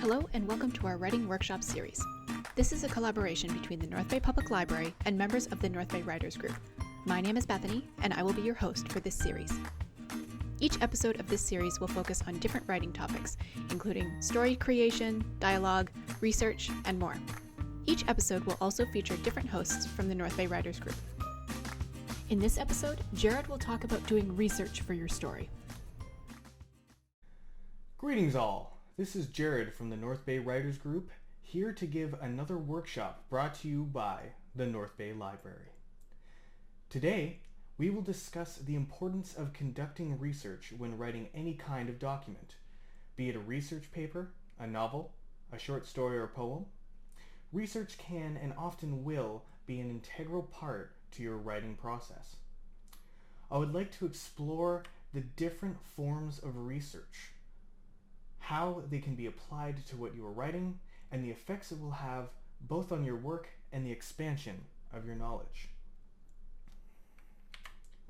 Hello and welcome to our Writing Workshop series. This is a collaboration between the North Bay Public Library and members of the North Bay Writers Group. My name is Bethany and I will be your host for this series. Each episode of this series will focus on different writing topics, including story creation, dialogue, research, and more. Each episode will also feature different hosts from the North Bay Writers Group. In this episode, Jared will talk about doing research for your story. Greetings all, this is Jared from the North Bay Writers Group, here to give another workshop brought to you by the North Bay Library. Today, we will discuss the importance of conducting research when writing any kind of document, be it a research paper, a novel, a short story or poem. Research can and often will be an integral part to your writing process. I would like to explore the different forms of research, how they can be applied to what you are writing, and the effects it will have both on your work and the expansion of your knowledge.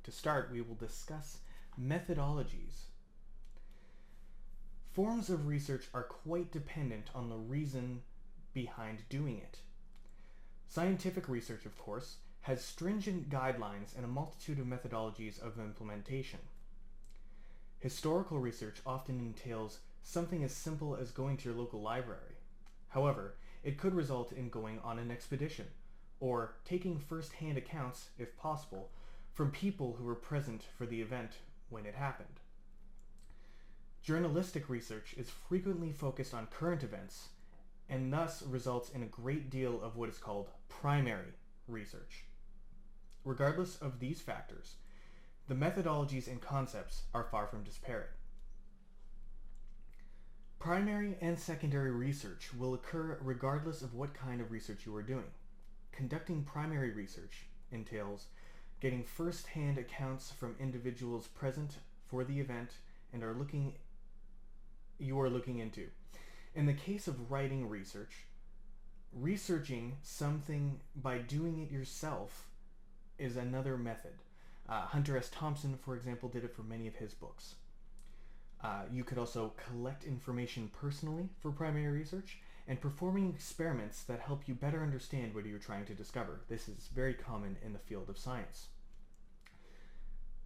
To start, we will discuss methodologies. Forms of research are quite dependent on the reason behind doing it. Scientific research, of course, has stringent guidelines and a multitude of methodologies of implementation. Historical research often entails something as simple as going to your local library. However, it could result in going on an expedition, or taking first-hand accounts, if possible, from people who were present for the event when it happened. Journalistic research is frequently focused on current events, and thus results in a great deal of what is called primary research. Regardless of these factors, the methodologies and concepts are far from disparate. Primary and secondary research will occur regardless of what kind of research you are doing. Conducting primary research entails getting first-hand accounts from individuals present for the event and you are looking into. In the case of writing research, researching something by doing it yourself is another method. Hunter S. Thompson, for example, did it for many of his books. You could also collect information personally for primary research and performing experiments that help you better understand what you're trying to discover. This is very common in the field of science.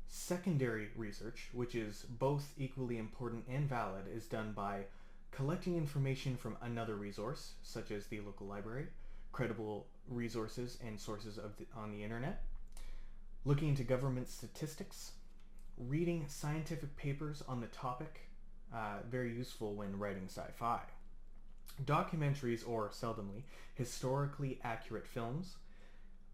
Secondary research, which is both equally important and valid, is done by collecting information from another resource, such as the local library, credible resources and sources on the internet, looking into government statistics, reading scientific papers on the topic, very useful when writing sci-fi, documentaries or, seldomly, historically accurate films,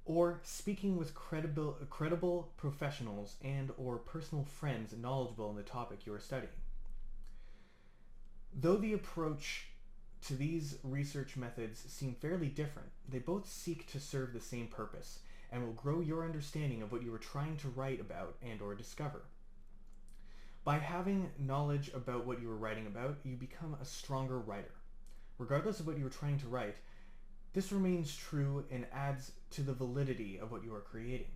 or speaking with credible professionals and or personal friends knowledgeable in the topic you are studying. Though the approach to these research methods seem fairly different, they both seek to serve the same purpose and will grow your understanding of what you are trying to write about and or discover. By having knowledge about what you are writing about, you become a stronger writer. Regardless of what you are trying to write, this remains true and adds to the validity of what you are creating.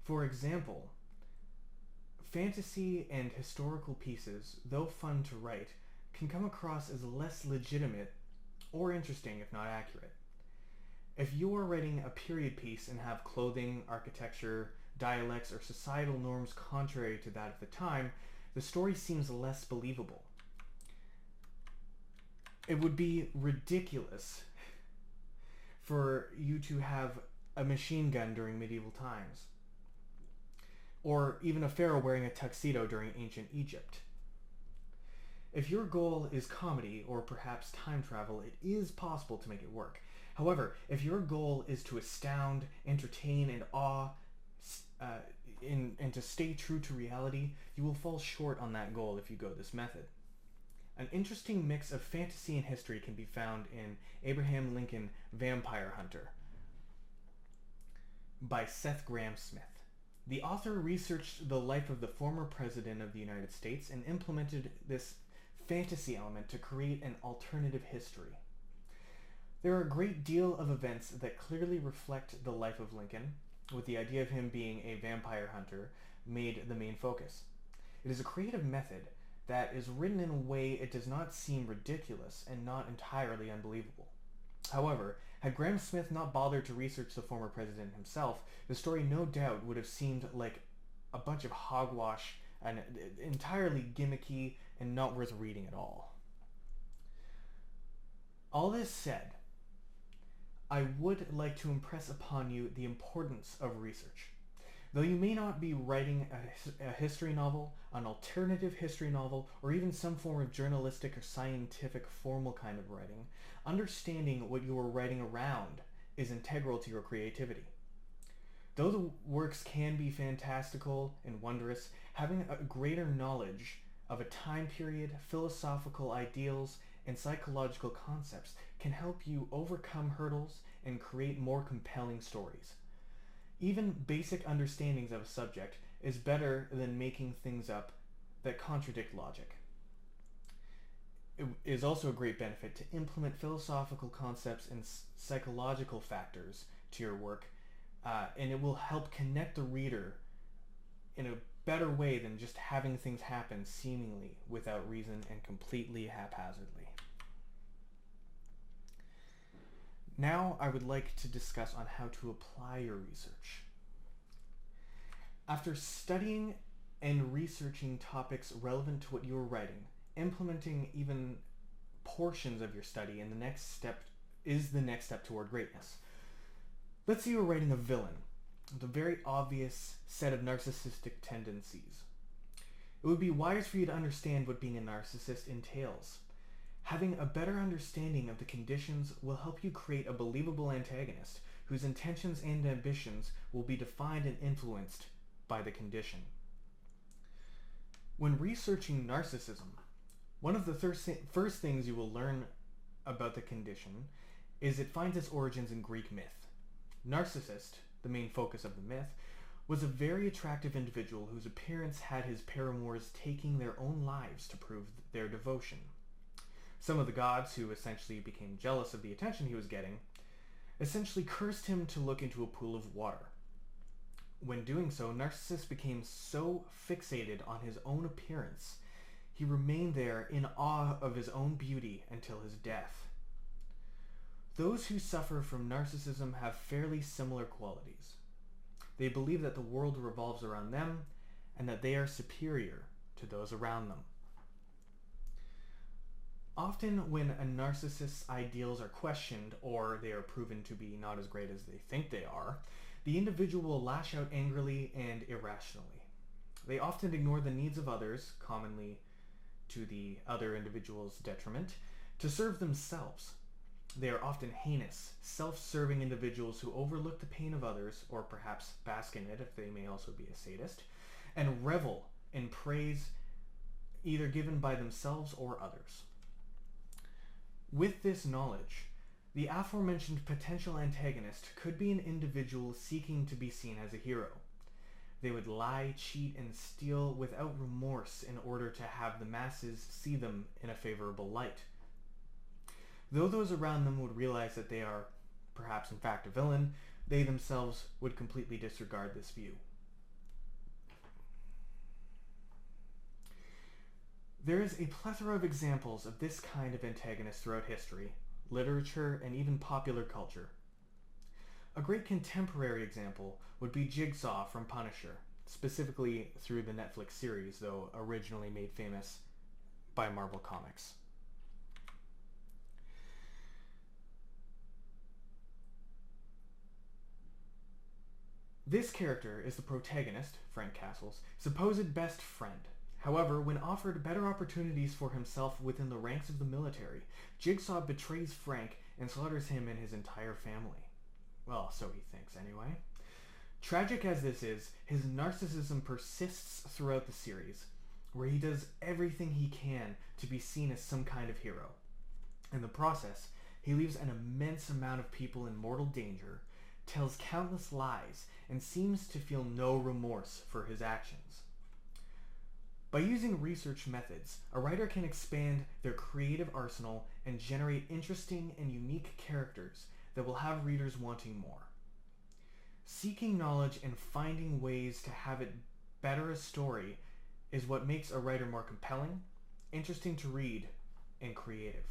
For example, fantasy and historical pieces, though fun to write, can come across as less legitimate or interesting if not accurate. If you are writing a period piece and have clothing, architecture, dialects, or societal norms contrary to that of the time, the story seems less believable. It would be ridiculous for you to have a machine gun during medieval times, or even a pharaoh wearing a tuxedo during ancient Egypt. If your goal is comedy or perhaps time travel, it is possible to make it work. However, if your goal is to astound, entertain, and awe, and to stay true to reality, you will fall short on that goal if you go this method. An interesting mix of fantasy and history can be found in Abraham Lincoln Vampire Hunter by Seth Grahame-Smith. The author researched the life of the former president of the United States and implemented this fantasy element to create an alternative history. There are a great deal of events that clearly reflect the life of Lincoln, with the idea of him being a vampire hunter made the main focus. It is a creative method that is written in a way it does not seem ridiculous and not entirely unbelievable. However, had Graham Smith not bothered to research the former president himself, the story no doubt would have seemed like a bunch of hogwash and entirely gimmicky and not worth reading at all. All this said, I would like to impress upon you the importance of research. Though you may not be writing a history novel, an alternative history novel, or even some form of journalistic or scientific formal kind of writing, understanding what you are writing around is integral to your creativity. Though the works can be fantastical and wondrous, having a greater knowledge of a time period, philosophical ideals, and psychological concepts can help you overcome hurdles and create more compelling stories. Even basic understandings of a subject is better than making things up that contradict logic. It is also a great benefit to implement philosophical concepts and psychological factors to your work, and it will help connect the reader in a better way than just having things happen seemingly without reason and completely haphazardly. Now I would like to discuss on how to apply your research. After studying and researching topics relevant to what you are writing, implementing even portions of your study in the next step toward greatness. Let's say you're writing a villain with a very obvious set of narcissistic tendencies. It would be wise for you to understand what being a narcissist entails. Having a better understanding of the conditions will help you create a believable antagonist whose intentions and ambitions will be defined and influenced by the condition. When researching narcissism, one of the first things you will learn about the condition is it finds its origins in Greek myth. Narcissus, the main focus of the myth, was a very attractive individual whose appearance had his paramours taking their own lives to prove their devotion. Some of the gods, who essentially became jealous of the attention he was getting, essentially cursed him to look into a pool of water. When doing so, Narcissus became so fixated on his own appearance, he remained there in awe of his own beauty until his death. Those who suffer from narcissism have fairly similar qualities. They believe that the world revolves around them and that they are superior to those around them. Often when a narcissist's ideals are questioned or they are proven to be not as great as they think they are, the individual will lash out angrily and irrationally. They often ignore the needs of others, commonly to the other individual's detriment, to serve themselves. They are often heinous, self-serving individuals who overlook the pain of others, or perhaps bask in it if they may also be a sadist, and revel in praise either given by themselves or others. With this knowledge, the aforementioned potential antagonist could be an individual seeking to be seen as a hero. They would lie, cheat, and steal without remorse in order to have the masses see them in a favorable light. Though those around them would realize that they are perhaps in fact a villain, they themselves would completely disregard this view. There is a plethora of examples of this kind of antagonist throughout history, literature, and even popular culture. A great contemporary example would be Jigsaw from Punisher, specifically through the Netflix series, though originally made famous by Marvel Comics. This character is the protagonist, Frank Castle's, supposed best friend. However, when offered better opportunities for himself within the ranks of the military, Jigsaw betrays Frank and slaughters him and his entire family. Well, so he thinks anyway. Tragic as this is, his narcissism persists throughout the series, where he does everything he can to be seen as some kind of hero. In the process, he leaves an immense amount of people in mortal danger, tells countless lies, and seems to feel no remorse for his actions. By using research methods, a writer can expand their creative arsenal and generate interesting and unique characters that will have readers wanting more. Seeking knowledge and finding ways to have it better a story is what makes a writer more compelling interesting to read, and creative.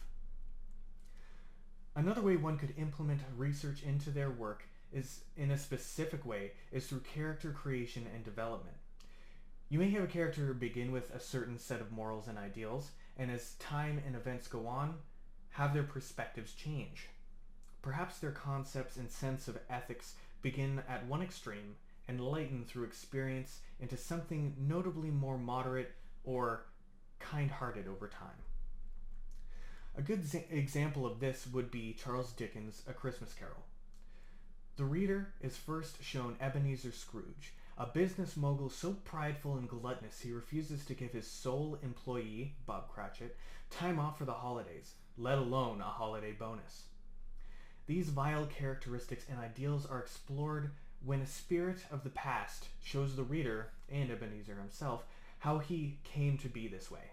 Another way one could implement research into their work is in a specific way is through character creation and development. You may have a character begin with a certain set of morals and ideals, and as time and events go on, have their perspectives change. Perhaps their concepts and sense of ethics begin at one extreme and lighten through experience into something notably more moderate or kind-hearted over time. A good example of this would be Charles Dickens' A Christmas Carol. The reader is first shown Ebenezer Scrooge, a business mogul so prideful and gluttonous he refuses to give his sole employee, Bob Cratchit, time off for the holidays, let alone a holiday bonus. These vile characteristics and ideals are explored when a spirit of the past shows the reader, and Ebenezer himself, how he came to be this way.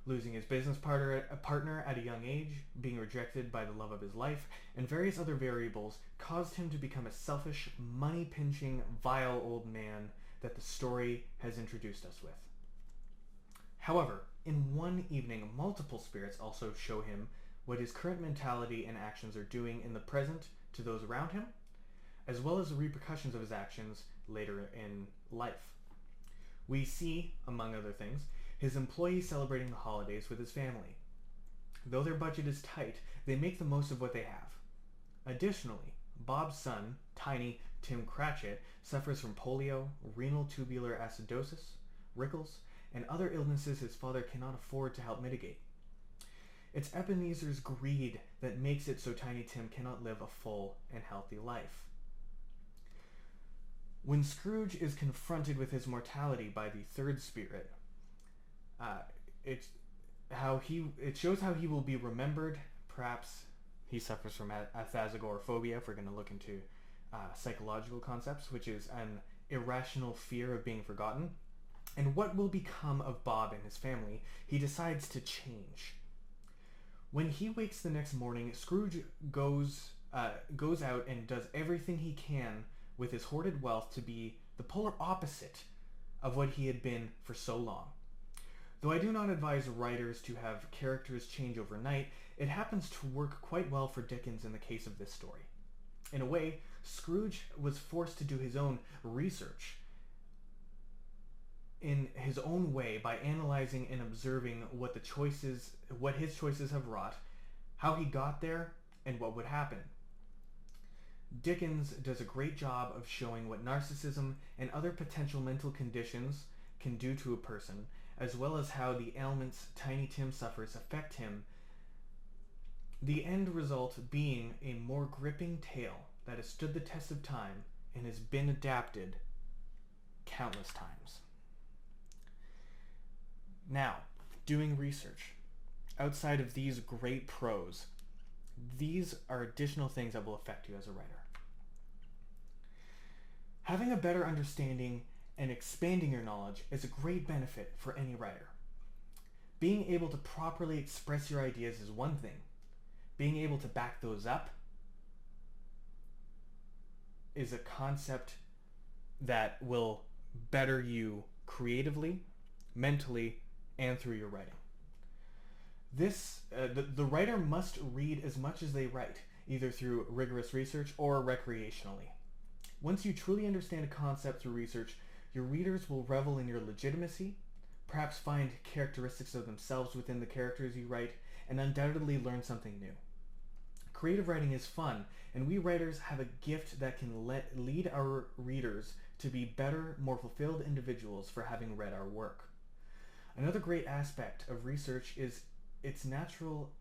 Losing his business partner at a young age, being rejected by the love of his life, and various other variables caused him to become a selfish, money-pinching, vile old man that the story has introduced us with. However, in one evening, multiple spirits also show him what his current mentality and actions are doing in the present to those around him, as well as the repercussions of his actions later in life. We see, among other things, his employees celebrating the holidays with his family. Though their budget is tight, they make the most of what they have. Additionally, Bob's son, Tiny Tim Cratchit, suffers from polio, renal tubular acidosis, rickles, and other illnesses his father cannot afford to help mitigate. It's Ebenezer's greed that makes it so Tiny Tim cannot live a full and healthy life. When Scrooge is confronted with his mortality by the third spirit, it shows how he will be remembered. Perhaps he suffers from aphasagoraphobia, if we're going to look into psychological concepts, which is an irrational fear of being forgotten. And what will become of Bob and his family? He decides to change. When he wakes the next morning, Scrooge goes out and does everything he can with his hoarded wealth to be the polar opposite of what he had been for so long. Though I do not advise writers to have characters change overnight, it happens to work quite well for Dickens in the case of this story. In a way, Scrooge was forced to do his own research in his own way by analyzing and observing what his choices have wrought, how he got there, and what would happen. Dickens does a great job of showing what narcissism and other potential mental conditions can do to a person, as well as how the ailments Tiny Tim suffers affect him, the end result being a more gripping tale that has stood the test of time and has been adapted countless times. Now, doing research. Outside of these great pros, these are additional things that will affect you as a writer. Having a better understanding and expanding your knowledge is a great benefit for any writer. Being able to properly express your ideas is one thing. Being able to back those up is a concept that will better you creatively, mentally, and through your writing. The writer must read as much as they write, either through rigorous research or recreationally. Once you truly understand a concept through research, your readers will revel in your legitimacy, perhaps find characteristics of themselves within the characters you write, and undoubtedly learn something new. Creative writing is fun, and we writers have a gift that can lead our readers to be better, more fulfilled individuals for having read our work. Another great aspect of research is its natural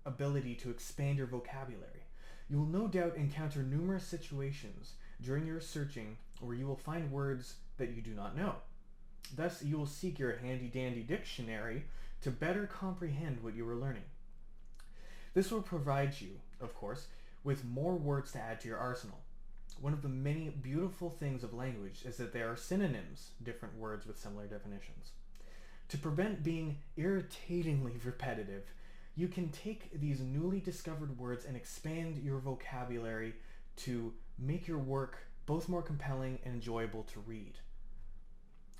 ability to expand your vocabulary. You will no doubt encounter numerous situations during your searching where you will find words that you do not know. Thus, you will seek your handy-dandy dictionary to better comprehend what you are learning. This will provide you, of course, with more words to add to your arsenal. One of the many beautiful things of language is that there are synonyms, different words with similar definitions. To prevent being irritatingly repetitive, you can take these newly discovered words and expand your vocabulary to make your work both more compelling and enjoyable to read.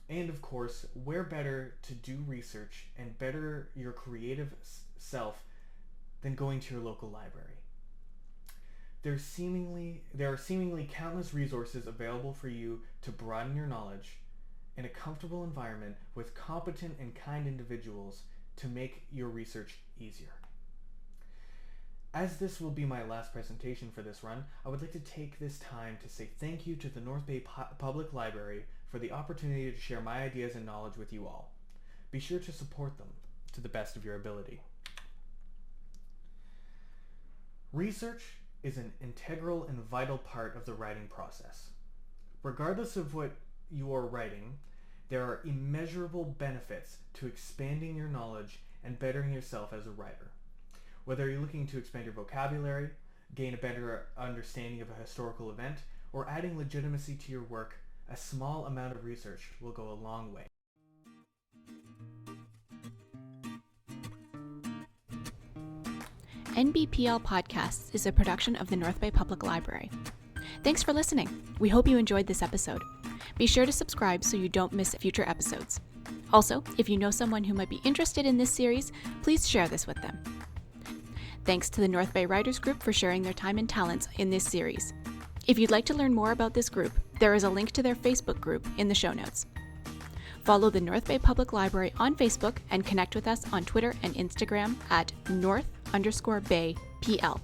And of course, where better to do research and better your creative self than going to your local library? There are seemingly countless resources available for you to broaden your knowledge in a comfortable environment with competent and kind individuals to make your research easier. As this will be my last presentation for this run, I would like to take this time to say thank you to the North Bay Public Library for the opportunity to share my ideas and knowledge with you all. Be sure to support them to the best of your ability. Research is an integral and vital part of the writing process. Regardless of what you are writing, there are immeasurable benefits to expanding your knowledge and bettering yourself as a writer. Whether you're looking to expand your vocabulary, gain a better understanding of a historical event, or adding legitimacy to your work, a small amount of research will go a long way. NBPL Podcasts is a production of the North Bay Public Library. Thanks for listening. We hope you enjoyed this episode. Be sure to subscribe so you don't miss future episodes. Also, if you know someone who might be interested in this series, please share this with them. Thanks to the North Bay Writers Group for sharing their time and talents in this series. If you'd like to learn more about this group, there is a link to their Facebook group in the show notes. Follow the North Bay Public Library on Facebook and connect with us on Twitter and Instagram at North_Bay PL.